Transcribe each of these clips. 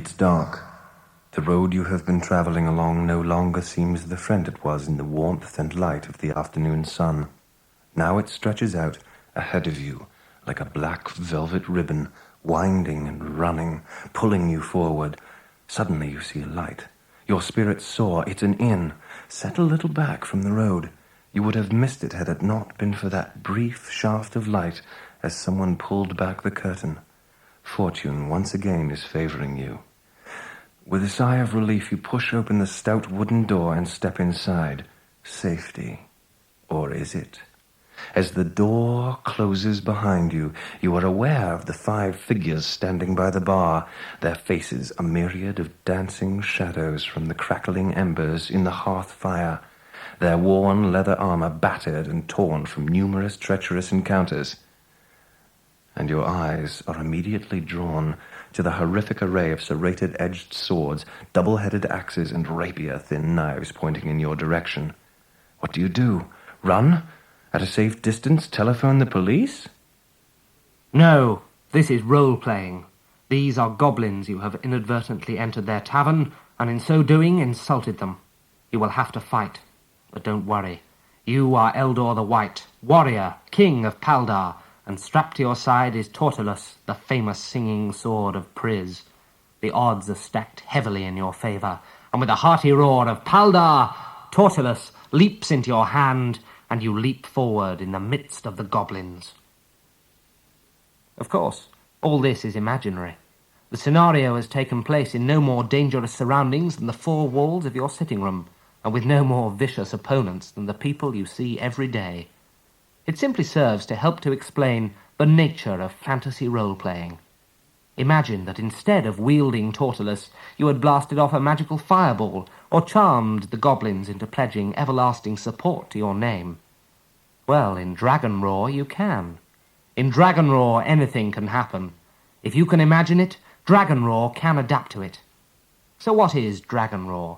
It's dark. The road you have been traveling along no longer seems the friend it was in the warmth and light of the afternoon sun. Now it stretches out ahead of you like a black velvet ribbon, winding and running, pulling you forward. Suddenly you see a light. Your spirits soar. It's an inn, set a little back from the road. You would have missed it had it not been for that brief shaft of light as someone pulled back the curtain. Fortune once again is favoring you. With a sigh of relief, you push open the stout wooden door and step inside. Safety. Or is it? As the door closes behind you, you are aware of the 5 figures standing by the bar, their faces a myriad of dancing shadows from the crackling embers in the hearth fire, their worn leather armor battered and torn from numerous treacherous encounters. And your eyes are immediately drawn to the horrific array of serrated-edged swords, double-headed axes, and rapier-thin knives pointing in your direction. What do? Run? At a safe distance, telephone the police? No, this is role-playing. These are goblins. You have inadvertently entered their tavern, and in so doing insulted them. You will have to fight, but don't worry. You are Eldor the White, warrior, king of Paldar, and strapped to your side is Tortulus, the famous singing sword of Priz. The odds are stacked heavily in your favour, and with a hearty roar of Paldar, Tortulus leaps into your hand, and you leap forward in the midst of the goblins. Of course, all this is imaginary. The scenario has taken place in no more dangerous surroundings than the 4 walls of your sitting room, and with no more vicious opponents than the people you see every day. It simply serves to help to explain the nature of fantasy role-playing. Imagine that instead of wielding Tortulus, you had blasted off a magical fireball, or charmed the goblins into pledging everlasting support to your name. Well, in Dragonroar you can. In Dragonroar anything can happen. If you can imagine it, Dragonroar can adapt to it. So what is Dragonroar?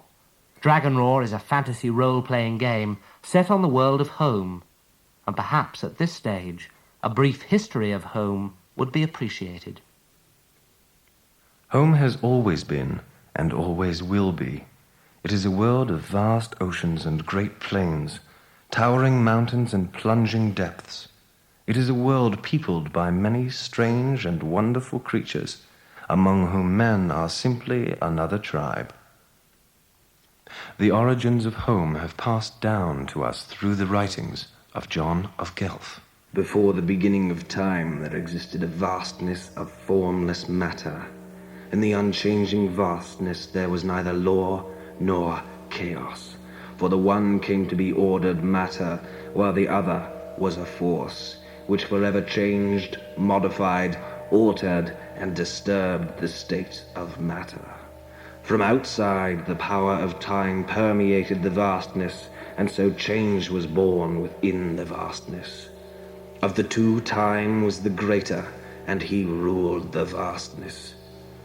Dragonroar is a fantasy role-playing game set on the world of home, and perhaps at this stage, a brief history of home would be appreciated. Home has always been, and always will be. It is a world of vast oceans and great plains, towering mountains and plunging depths. It is a world peopled by many strange and wonderful creatures, among whom men are simply another tribe. The origins of home have passed down to us through the writings of John of Guelph. Before the beginning of time there existed a vastness of formless matter. In the unchanging vastness there was neither law nor chaos, for the one came to be ordered matter, while the other was a force, which forever changed, modified, altered, and disturbed the state of matter. From outside, the power of time permeated the vastness, and so change was born within the vastness. Of the 2, time was the greater, and he ruled the vastness.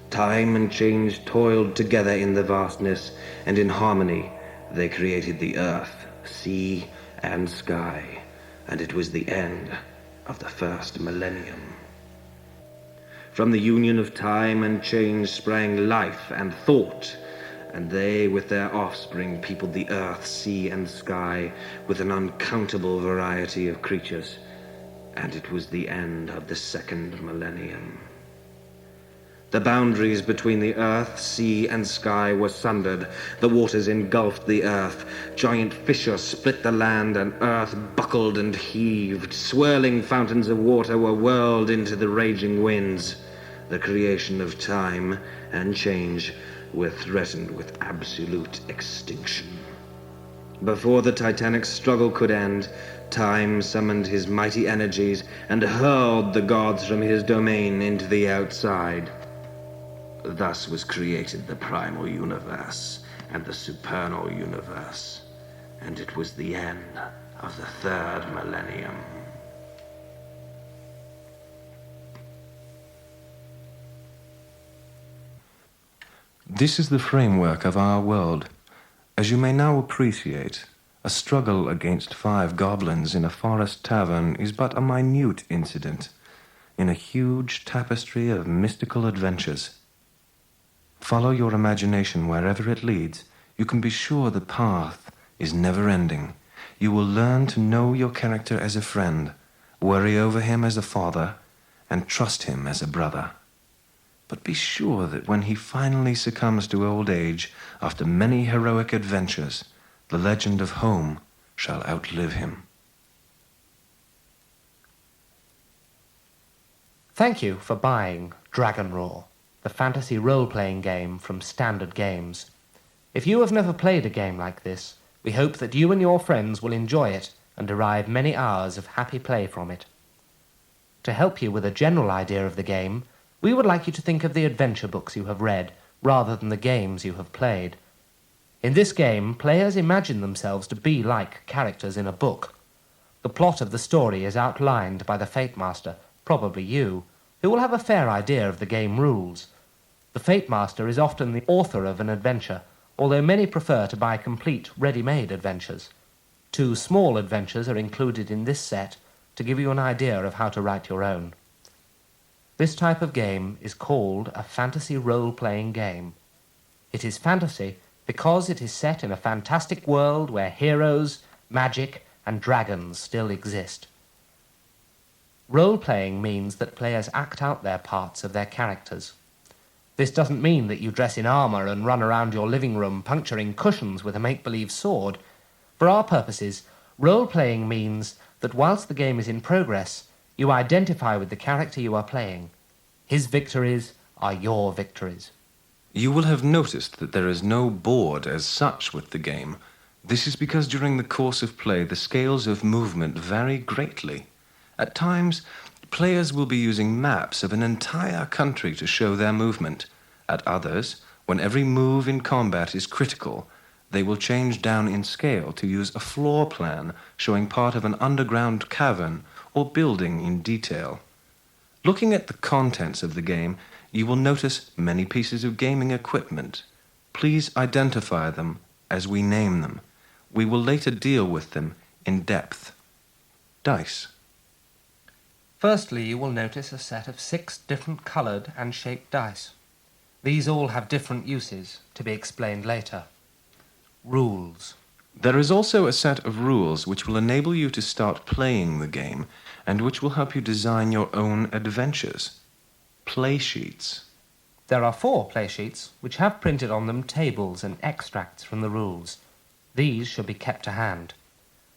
Time and change toiled together in the vastness, and in harmony they created the earth, sea, and sky, and it was the end of the first millennium. From the union of time and change sprang life and thought, and they with their offspring peopled the earth, sea, and sky with an uncountable variety of creatures, and it was the end of the second millennium. The boundaries between the earth, sea, and sky were sundered. The waters engulfed the earth. Giant fissures split the land, and earth buckled and heaved. Swirling fountains of water were whirled into the raging winds. The creation of time and change were threatened with absolute extinction. Before the titanic struggle could end, time summoned his mighty energies and hurled the gods from his domain into the outside. Thus was created the primal universe and the supernal universe, and it was the end of the third millennium. This is the framework of our world. As you may now appreciate, a struggle against 5 goblins in a forest tavern is but a minute incident in a huge tapestry of mystical adventures. Follow your imagination wherever it leads. You can be sure the path is never-ending. You will learn to know your character as a friend, worry over him as a father, and trust him as a brother. But be sure that when he finally succumbs to old age, after many heroic adventures, the legend of home shall outlive him. Thank you for buying Dragonroar, the fantasy role-playing game from Standard Games. If you have never played a game like this, we hope that you and your friends will enjoy it and derive many hours of happy play from it. To help you with a general idea of the game, we would like you to think of the adventure books you have read rather than the games you have played. In this game, players imagine themselves to be like characters in a book. The plot of the story is outlined by the Fate Master, probably you, who will have a fair idea of the game rules. The Fate Master is often the author of an adventure, although many prefer to buy complete, ready-made adventures. 2 small adventures are included in this set to give you an idea of how to write your own. This type of game is called a fantasy role-playing game. It is fantasy because it is set in a fantastic world where heroes, magic, and dragons still exist. Role-playing means that players act out their parts of their characters. This doesn't mean that you dress in armour and run around your living room puncturing cushions with a make-believe sword. For our purposes, role-playing means that whilst the game is in progress, you identify with the character you are playing. His victories are your victories. You will have noticed that there is no board as such with the game. This is because during the course of play, the scales of movement vary greatly. At times, players will be using maps of an entire country to show their movement. At others, when every move in combat is critical, they will change down in scale to use a floor plan showing part of an underground cavern or building in detail. Looking at the contents of the game, you will notice many pieces of gaming equipment. Please identify them as we name them. We will later deal with them in depth. Dice. Firstly, you will notice a set of 6 different coloured and shaped dice. These all have different uses, to be explained later. Rules. There is also a set of rules which will enable you to start playing the game and which will help you design your own adventures. Play sheets. There are 4 play sheets which have printed on them tables and extracts from the rules. These should be kept to hand.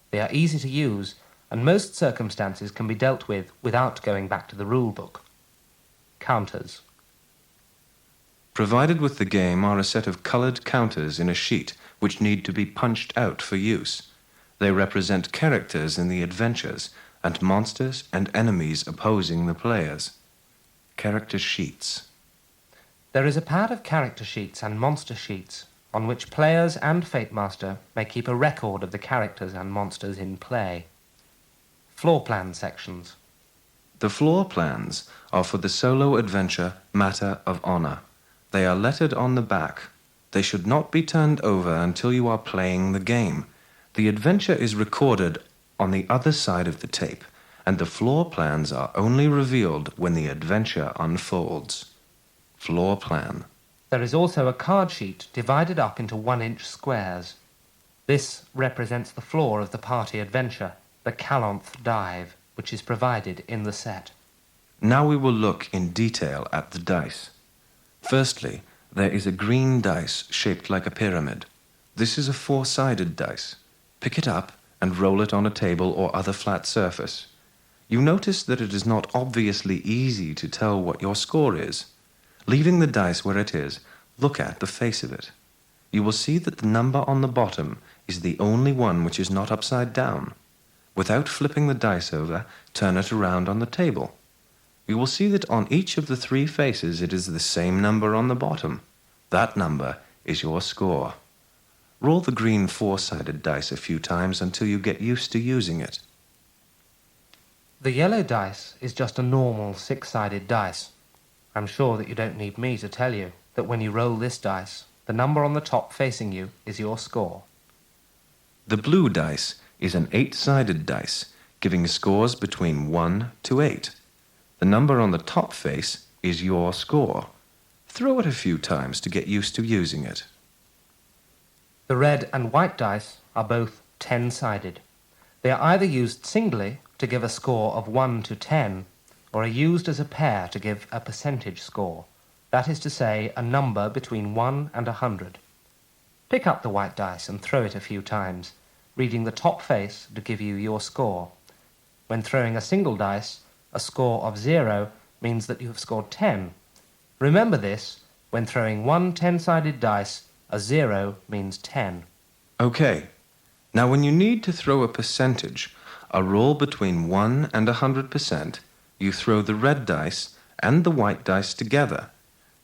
They are easy to use, and most circumstances can be dealt with without going back to the rule book. Counters. Provided with the game are a set of coloured counters in a sheet which need to be punched out for use. They represent characters in the adventures and monsters and enemies opposing the players. Character sheets. There is a pad of character sheets and monster sheets on which players and Fate Master may keep a record of the characters and monsters in play. Floor plan sections. The floor plans are for the solo adventure Matter of Honor. They are lettered on the back. They should not be turned over until you are playing the game. The adventure is recorded on the other side of the tape, and the floor plans are only revealed when the adventure unfolds. Floor plan. There is also a card sheet divided up into 1-inch squares. This represents the floor of the party adventure, the Calonth Dive, which is provided in the set. Now we will look in detail at the dice. Firstly, there is a green dice shaped like a pyramid. This is a 4-sided dice. Pick it up and roll it on a table or other flat surface. You notice that it is not obviously easy to tell what your score is. Leaving the dice where it is, look at the face of it. You will see that the number on the bottom is the only one which is not upside down. Without flipping the dice over, turn it around on the table. You will see that on each of the 3 faces it is the same number on the bottom. That number is your score. Roll the green 4-sided dice a few times until you get used to using it. The yellow dice is just a normal 6-sided dice. I'm sure that you don't need me to tell you that when you roll this dice, the number on the top facing you is your score. The blue dice is an 8-sided dice, giving scores between 1 to 8. The number on the top face is your score. Throw it a few times to get used to using it. The red and white dice are both 10-sided. They are either used singly to give a score of 1 to 10, or are used as a pair to give a percentage score, that is to say, a number between 1 and 100. Pick up the white dice and throw it a few times, reading the top face to give you your score. When throwing a single dice, a score of 0 means that you have scored 10. Remember this, when throwing one 10-sided dice, a 0 means 10. Okay. Now when you need to throw a percentage, a roll between 1 and 100%, you throw the red dice and the white dice together.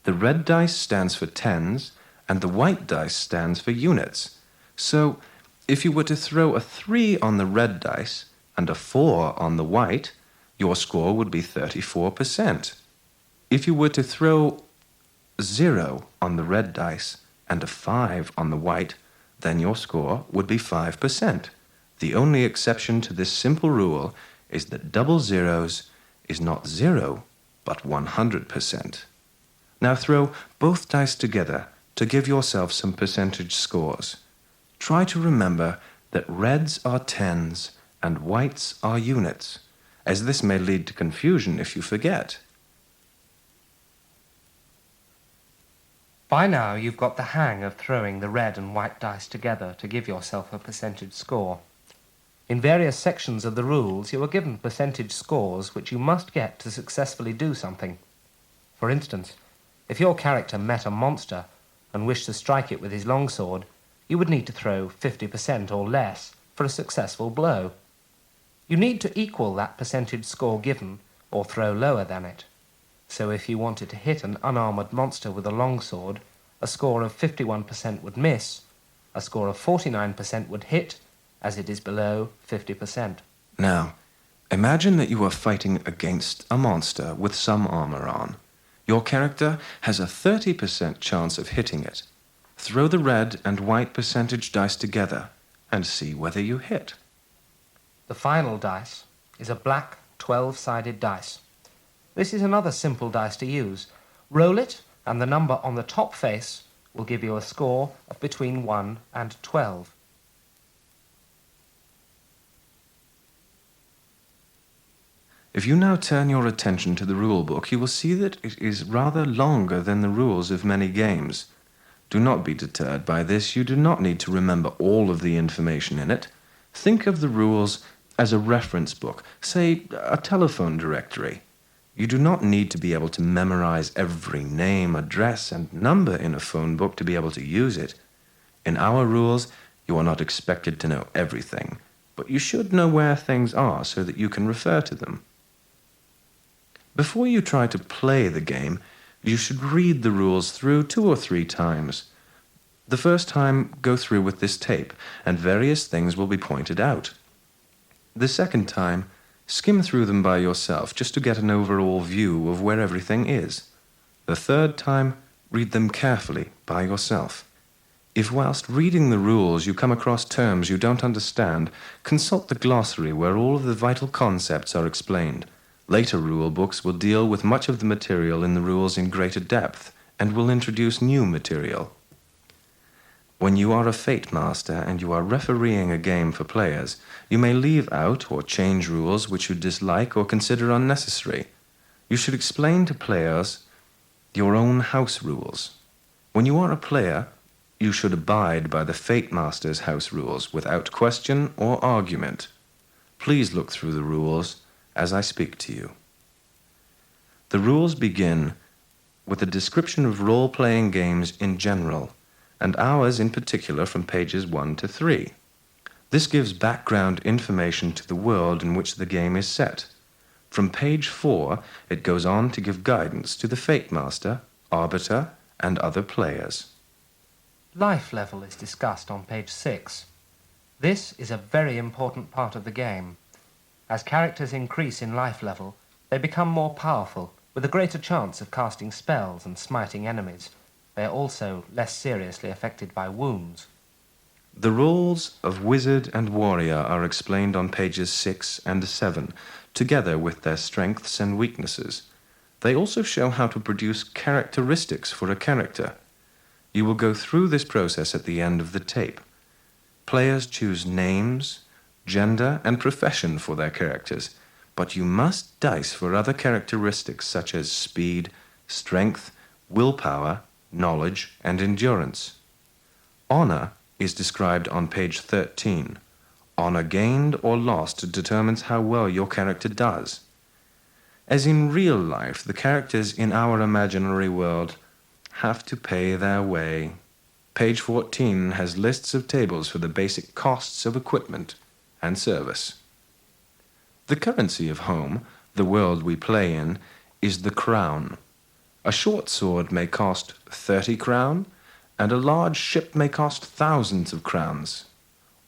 The red dice stands for tens, and the white dice stands for units. So, if you were to throw a 3 on the red dice and a 4 on the white, your score would be 34%. If you were to throw 0 on the red dice and a 5 on the white, then your score would be 5%. The only exception to this simple rule is that double zeros is not 0, but 100%. Now throw both dice together to give yourself some percentage scores. Try to remember that reds are tens and whites are units, as this may lead to confusion if you forget. By now you've got the hang of throwing the red and white dice together to give yourself a percentage score. In various sections of the rules you are given percentage scores which you must get to successfully do something. For instance, if your character met a monster and wished to strike it with his longsword, you would need to throw 50% or less for a successful blow. You need to equal that percentage score given, or throw lower than it. So if you wanted to hit an unarmoured monster with a longsword, a score of 51% would miss, a score of 49% would hit, as it is below 50%. Now, imagine that you are fighting against a monster with some armor on. Your character has a 30% chance of hitting it. Throw the red and white percentage dice together and see whether you hit. The final dice is a black 12-sided dice. This is another simple dice to use. Roll it, and the number on the top face will give you a score of between 1 and 12. If you now turn your attention to the rule book, you will see that it is rather longer than the rules of many games. Do not be deterred by this. You do not need to remember all of the information in it. Think of the rules as a reference book, say a telephone directory. You do not need to be able to memorize every name, address, and number in a phone book to be able to use it. In our rules, you are not expected to know everything, but you should know where things are so that you can refer to them. Before you try to play the game, you should read the rules through 2 or 3 times. The first time, go through with this tape, and various things will be pointed out. The second time, skim through them by yourself just to get an overall view of where everything is. The third time, read them carefully by yourself. If whilst reading the rules you come across terms you don't understand, consult the glossary where all of the vital concepts are explained. Later rule books will deal with much of the material in the rules in greater depth and will introduce new material. When you are a Fate Master and you are refereeing a game for players, you may leave out or change rules which you dislike or consider unnecessary. You should explain to players your own house rules. When you are a player, you should abide by the Fate Master's house rules without question or argument. Please look through the rules as I speak to you. The rules begin with a description of role-playing games in general, and ours in particular from pages 1 to 3. This gives background information to the world in which the game is set. From page 4, it goes on to give guidance to the Fate Master, Arbiter, and other players. Life level is discussed on page 6. This is a very important part of the game. As characters increase in life level, they become more powerful, with a greater chance of casting spells and smiting enemies. They are also less seriously affected by wounds. The roles of Wizard and Warrior are explained on pages 6 and 7, together with their strengths and weaknesses. They also show how to produce characteristics for a character. You will go through this process at the end of the tape. Players choose names, gender, and profession for their characters, but you must dice for other characteristics such as speed, strength, willpower, knowledge, and endurance. Honor is described on page 13. Honor gained or lost determines how well your character does. As in real life, the characters in our imaginary world have to pay their way. Page 14 has lists of tables for the basic costs of equipment and service. The currency of home, the world we play in, is the crown. A short sword may cost 30 crown, and a large ship may cost thousands of crowns.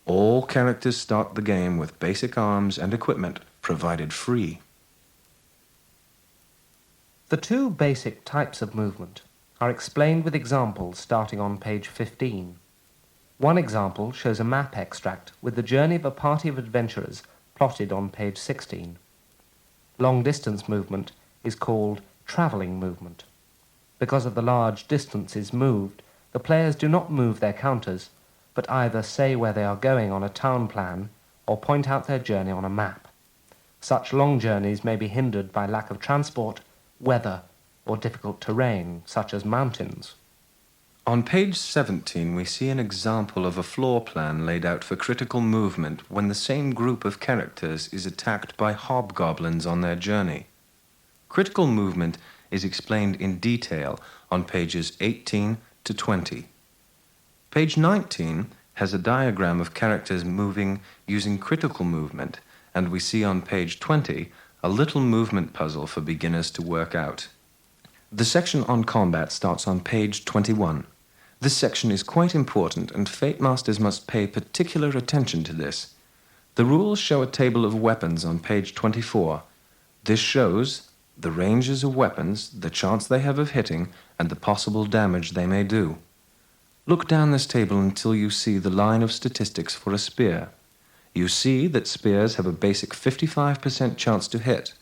All characters start the game with basic arms and equipment provided free. The two basic types of movement are explained with examples starting on page 15. One example shows a map extract with the journey of a party of adventurers plotted on page 16. Long-distance movement is called travelling movement. Because of the large distances moved, the players do not move their counters, but either say where they are going on a town plan or point out their journey on a map. Such long journeys may be hindered by lack of transport, weather, or difficult terrain, such as mountains. On page 17 we see an example of a floor plan laid out for critical movement when the same group of characters is attacked by hobgoblins on their journey. Critical movement is explained in detail on pages 18 to 20. Page 19 has a diagram of characters moving using critical movement, and we see on page 20 a little movement puzzle for beginners to work out. The section on combat starts on page 21. This section is quite important, and Fate Masters must pay particular attention to this. The rules show a table of weapons on page 24. This shows the ranges of weapons, the chance they have of hitting, and the possible damage they may do. Look down this table until you see the line of statistics for a spear. You see that spears have a basic 55% chance to hit.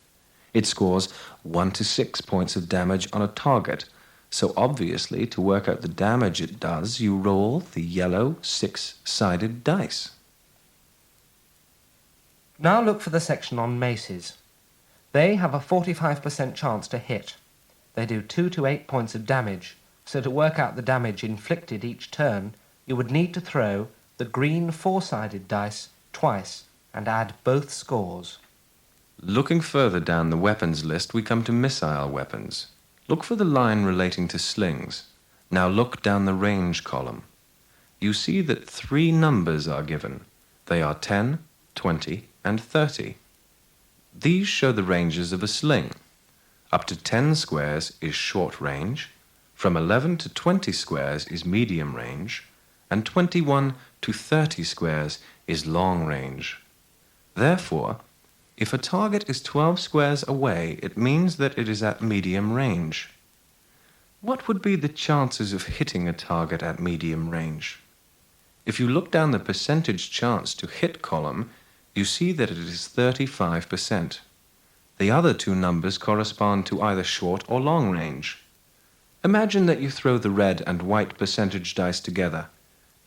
It scores 1 to 6 points of damage on a target, so obviously to work out the damage it does, you roll the yellow 6-sided dice. Now look for the section on maces. They have a 45% chance to hit. They do 2 to 8 points of damage, so to work out the damage inflicted each turn, you would need to throw the green 4-sided dice twice and add both scores. Looking further down the weapons list, we come to missile weapons. Look for the line relating to slings. Now look down the range column. You see that 3 numbers are given. They are 10, 20, and 30. These show the ranges of a sling. Up to 10 squares is short range, from 11 to 20 squares is medium range, and 21 to 30 squares is long range. Therefore, if a target is 12 squares away, it means that it is at medium range. What would be the chances of hitting a target at medium range? If you look down the percentage chance to hit column, you see that it is 35%. The other 2 numbers correspond to either short or long range. Imagine that you throw the red and white percentage dice together.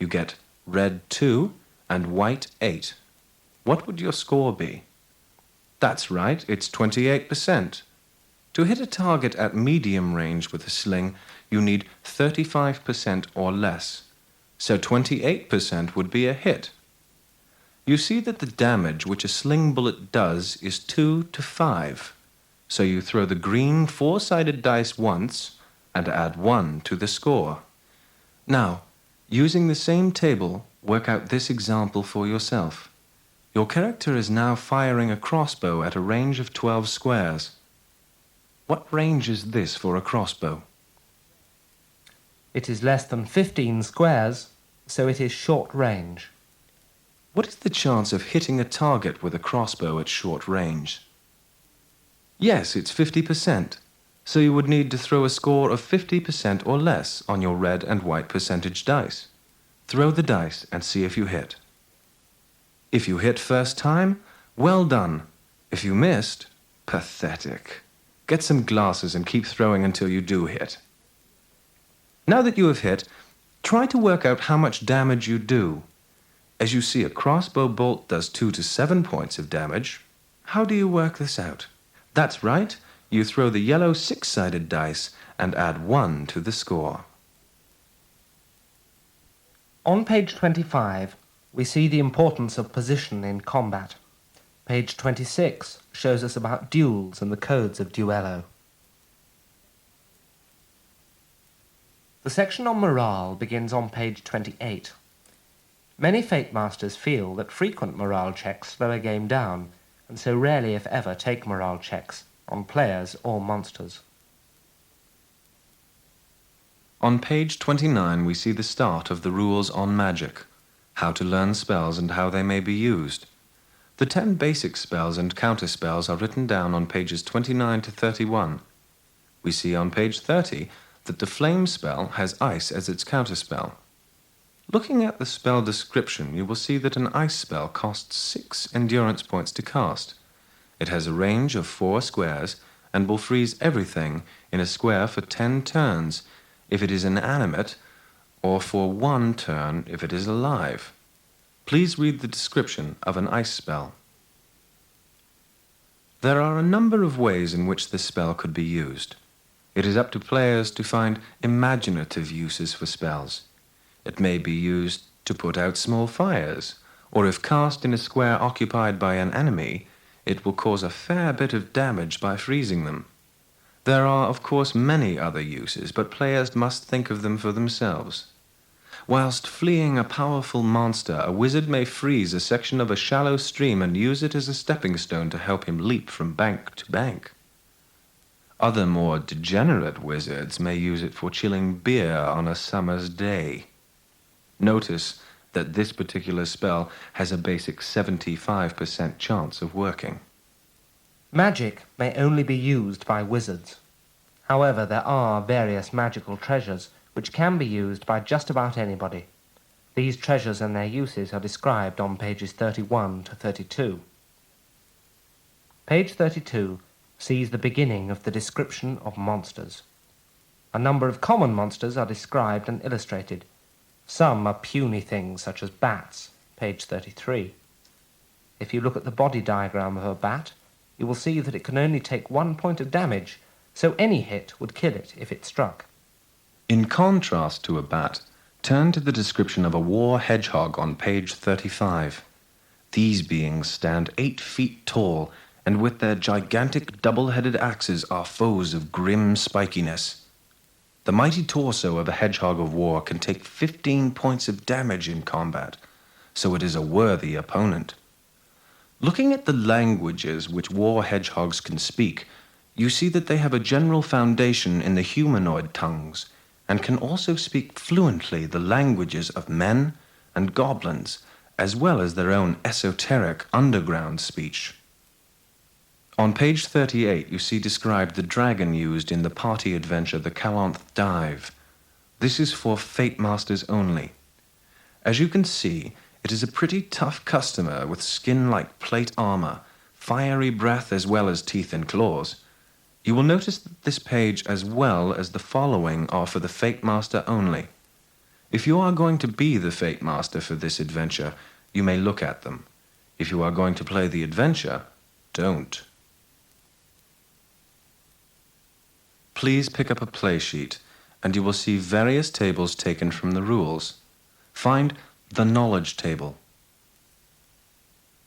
You get red 2 and white 8. What would your score be? That's right, it's 28%. To hit a target at medium range with a sling, you need 35% or less. So 28% would be a hit. You see that the damage which a sling bullet does is 2 to 5. So you throw the green 4-sided dice once and add 1 to the score. Now, using the same table, work out this example for yourself. Your character is now firing a crossbow at a range of 12 squares. What range is this for a crossbow? It is less than 15 squares, so it is short range. What is the chance of hitting a target with a crossbow at short range? Yes, it's 50%. So you would need to throw a score of 50% or less on your red and white percentage dice. Throw the dice and see if you hit. If you hit first time, well done. If you missed, pathetic. Get some glasses and keep throwing until you do hit. Now that you have hit, try to work out how much damage you do. As you see, a crossbow bolt does 2 to 7 points of damage. How do you work this out? That's right, you throw the yellow 6-sided dice and add 1 to the score. On page 25, we see the importance of position in combat. Page 26 shows us about duels and the codes of duello. The section on morale begins on page 28. Many Fate Masters feel that frequent morale checks slow a game down, and so rarely if ever take morale checks on players or monsters. On page 29 we see the start of the rules on magic, how to learn spells and how they may be used. The 10 basic spells and counterspells are written down on pages 29 to 31. We see on page 30 that the flame spell has ice as its counterspell. Looking at the spell description, you will see that an ice spell costs 6 endurance points to cast. It has a range of 4 squares and will freeze everything in a square for 10 turns if it is inanimate, or for 1 turn if it is alive. Please read the description of an ice spell. There are a number of ways in which this spell could be used. It is up to players to find imaginative uses for spells. It may be used to put out small fires, or if cast in a square occupied by an enemy, it will cause a fair bit of damage by freezing them. There are, of course, many other uses, but players must think of them for themselves. Whilst fleeing a powerful monster, a wizard may freeze a section of a shallow stream and use it as a stepping stone to help him leap from bank to bank. Other more degenerate wizards may use it for chilling beer on a summer's day. Notice that this particular spell has a basic 75% chance of working. Magic may only be used by wizards. However, there are various magical treasures which can be used by just about anybody. These treasures and their uses are described on pages 31 to 32. Page 32 sees the beginning of the description of monsters. A number of common monsters are described and illustrated. Some are puny things such as bats, page 33. If you look at the body diagram of a bat, you will see that it can only take 1 point of damage, so any hit would kill it if it struck. In contrast to a bat, turn to the description of a war hedgehog on page 35. These beings stand 8 feet tall, and with their gigantic double-headed axes are foes of grim spikiness. The mighty torso of a hedgehog of war can take 15 points of damage in combat, so it is a worthy opponent. Looking at the languages which war hedgehogs can speak, you see that they have a general foundation in the humanoid tongues, and can also speak fluently the languages of men and goblins, as well as their own esoteric underground speech. On page 38 you see described the dragon used in the party adventure The Calanth Dive. This is for Fate Masters only. As you can see, it is a pretty tough customer with skin like plate armor, fiery breath as well as teeth and claws. You will notice that this page as well as the following are for the Fate Master only. If you are going to be the Fate Master for this adventure, you may look at them. If you are going to play the adventure, don't. Please pick up a play sheet, and you will see various tables taken from the rules. Find the knowledge table.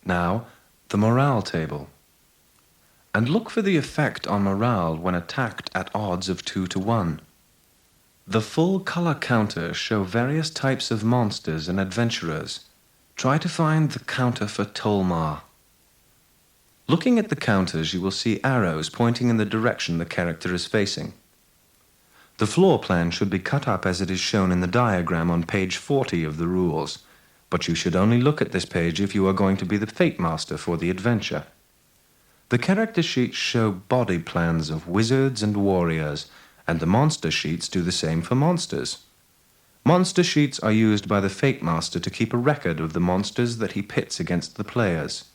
Now, the morale table. And look for the effect on morale when attacked at odds of 2 to 1. The full color counters show various types of monsters and adventurers. Try to find the counter for Tolmar. Looking at the counters, you will see arrows pointing in the direction the character is facing. The floor plan should be cut up as it is shown in the diagram on page 40 of the rules, but you should only look at this page if you are going to be the Fate Master for the adventure. The character sheets show body plans of wizards and warriors, and the monster sheets do the same for monsters. Monster sheets are used by the Fate Master to keep a record of the monsters that he pits against the players.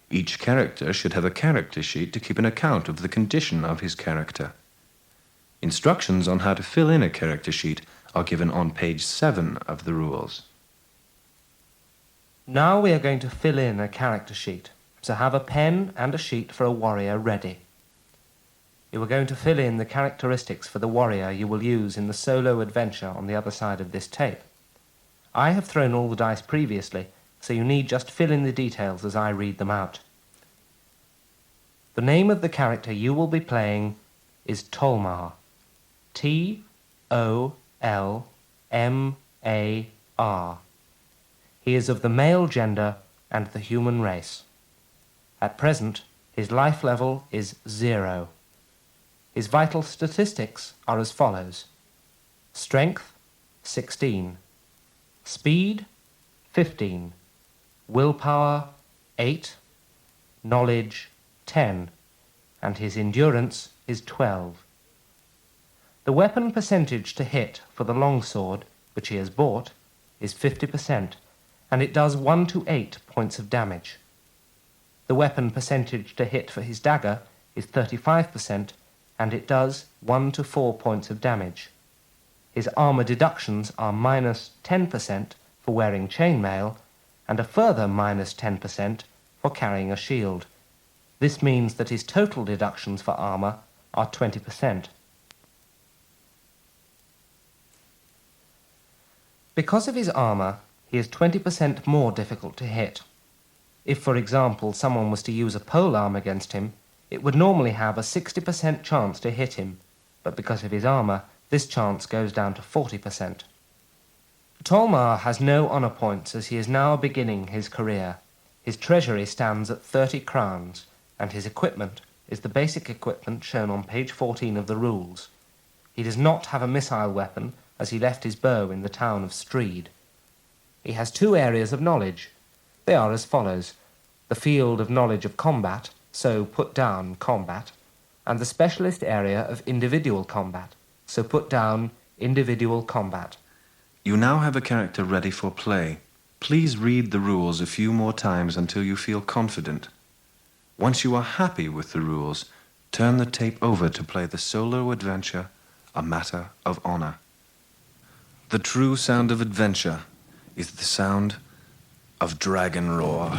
Each character should have a character sheet to keep an account of the condition of his character. Instructions on how to fill in a character sheet are given on page 7 of the rules. Now we are going to fill in a character sheet, so have a pen and a sheet for a warrior ready. You are going to fill in the characteristics for the warrior you will use in the solo adventure on the other side of this tape. I have thrown all the dice previously, so you need just fill in the details as I read them out. The name of the character you will be playing is Tolmar. T-O-L-M-A-R. He is of the male gender and the human race. At present, his life level is 0. His vital statistics are as follows: strength, 16, speed, 15, willpower, 8, knowledge, 10, and his endurance is 12. The weapon percentage to hit for the longsword, which he has bought, is 50%, and it does 1 to 8 points of damage. The weapon percentage to hit for his dagger is 35%, and it does 1 to 4 points of damage. His armor deductions are minus 10% for wearing chainmail, and a further minus 10% for carrying a shield. This means that his total deductions for armor are 20%. Because of his armor, he is 20% more difficult to hit. If, for example, someone was to use a polearm against him, it would normally have a 60% chance to hit him, but because of his armor, this chance goes down to 40%. Tolmar has no honor points as he is now beginning his career. His treasury stands at 30 crowns, and his equipment is the basic equipment shown on page 14 of the rules. He does not have a missile weapon, as he left his bow in the town of Streed. He has 2 areas of knowledge. They are as follows: the field of knowledge of combat, so put down combat, and the specialist area of individual combat, so put down individual combat. You now have a character ready for play. Please read the rules a few more times until you feel confident. Once you are happy with the rules, turn the tape over to play the solo adventure, A Matter of Honor. The true sound of adventure is the sound of Dragonroar.